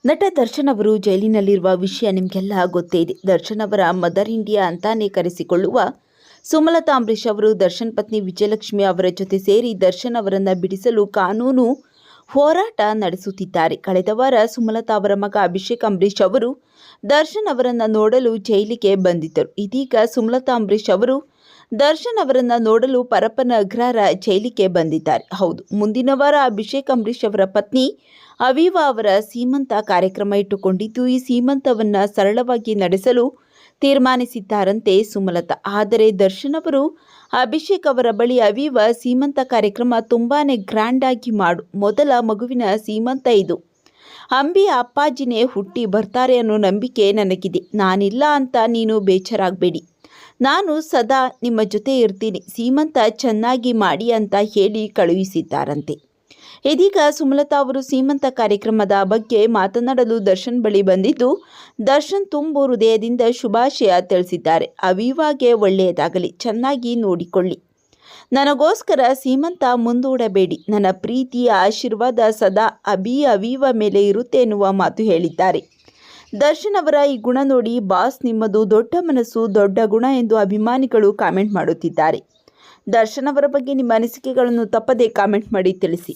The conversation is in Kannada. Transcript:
ನಟ ದರ್ಶನ್ ಅವರು ಜೈಲಿನಲ್ಲಿರುವ ವಿಷಯ ನಿಮಗೆಲ್ಲ ಗೊತ್ತೇ ಇದೆ. ದರ್ಶನ್ ಅವರ ಮದರ್ ಇಂಡಿಯಾ ಅಂತಾನೆ ಕರೆಸಿಕೊಳ್ಳುವ ಸುಮಲತಾ ಅಂಬರೀಶ್ ಅವರು ದರ್ಶನ್ ಪತ್ನಿ ವಿಜಯಲಕ್ಷ್ಮಿ ಅವರ ಜೊತೆ ಸೇರಿ ದರ್ಶನ್ ಅವರನ್ನು ಬಿಡಿಸಲು ಕಾನೂನು ಹೋರಾಟ ನಡೆಸುತ್ತಿದ್ದಾರೆ. ಕಳೆದ ವಾರ ಸುಮಲತಾ ಅವರ ಮಗ ಅಭಿಷೇಕ್ ಅಂಬರೀಶ್ ಅವರು ದರ್ಶನ್ ಅವರನ್ನು ನೋಡಲು ಜೈಲಿಗೆ ಬಂದಿದ್ದರು. ಇದೀಗ ಸುಮಲತಾ ಅಂಬರೀಶ್ ಅವರು ದರ್ಶನ್ ಅವರನ್ನು ನೋಡಲು ಪರಪ್ಪನಗ್ರಹಾರ ಜೈಲಿಗೆ ಬಂದಿದ್ದಾರೆ. ಹೌದು, ಮುಂದಿನ ವಾರ ಅಭಿಷೇಕ್ ಅಂಬರೀಶ್ ಅವರ ಪತ್ನಿ ಅವೀವಾ ಅವರ ಸೀಮಂತ ಕಾರ್ಯಕ್ರಮ ಇಟ್ಟುಕೊಂಡಿದ್ದು, ಈ ಸೀಮಂತವನ್ನು ಸರಳವಾಗಿ ನಡೆಸಲು ತೀರ್ಮಾನಿಸಿದ್ದಾರಂತೆ ಸುಮಲತಾ. ಆದರೆ ದರ್ಶನ್ ಅವರು ಅಭಿಷೇಕ್ ಅವರ ಬಳಿ ಅವೀವಾ ಸೀಮಂತ ಕಾರ್ಯಕ್ರಮ ತುಂಬಾನೇ ಗ್ರ್ಯಾಂಡ್ ಆಗಿ ಮಾಡು, ಮೊದಲ ಮಗುವಿನ ಸೀಮಂತ ಇದು, ಅಂಬಿ ಅಪ್ಪಾಜಿನೇ ಹುಟ್ಟಿ ಬರ್ತಾರೆ ಅನ್ನೋ ನಂಬಿಕೆ ನನಗಿದೆ, ನಾನಿಲ್ಲ ಅಂತ ನೀನು ಬೇಜಾರಾಗಬೇಡಿ, ನಾನು ಸದಾ ನಿಮ್ಮ ಜೊತೆ ಇರ್ತೀನಿ, ಸೀಮಂತ ಚೆನ್ನಾಗಿ ಮಾಡಿ ಅಂತ ಹೇಳಿ ಕಳುಹಿಸಿದ್ದಾರಂತೆ. ಇದೀಗ ಸುಮಲತಾ ಅವರು ಸೀಮಂತ ಕಾರ್ಯಕ್ರಮದ ಬಗ್ಗೆ ಮಾತನಾಡಲು ದರ್ಶನ್ ಬಳಿ ಬಂದಿದ್ದು, ದರ್ಶನ್ ತುಂಬು ಹೃದಯದಿಂದ ಶುಭಾಶಯ ತಿಳಿಸಿದ್ದಾರೆ. ಅವೀವಾಗೆ ಒಳ್ಳೆಯದಾಗಲಿ, ಚೆನ್ನಾಗಿ ನೋಡಿಕೊಳ್ಳಿ, ನನಗೋಸ್ಕರ ಸೀಮಂತ ಮುಂದೂಡಬೇಡಿ, ನನ್ನ ಪ್ರೀತಿಯ ಆಶೀರ್ವಾದ ಸದಾ ಅವೀವಾ ಮೇಲೆ ಇರುತ್ತೆ ಎನ್ನುವ ಮಾತು ಹೇಳಿದ್ದಾರೆ. ದರ್ಶನ್ ಅವರ ಈ ಗುಣ ನೋಡಿ ಬಾಸ್ ನಿಮ್ಮದು ದೊಡ್ಡ ಮನಸ್ಸು, ದೊಡ್ಡ ಗುಣ ಎಂದು ಅಭಿಮಾನಿಗಳು ಕಾಮೆಂಟ್ ಮಾಡುತ್ತಿದ್ದಾರೆ. ದರ್ಶನ್ ಅವರ ಬಗ್ಗೆ ನಿಮ್ಮ ಅನಿಸಿಕೆಗಳನ್ನು ತಪ್ಪದೇ ಕಾಮೆಂಟ್ ಮಾಡಿ ತಿಳಿಸಿ.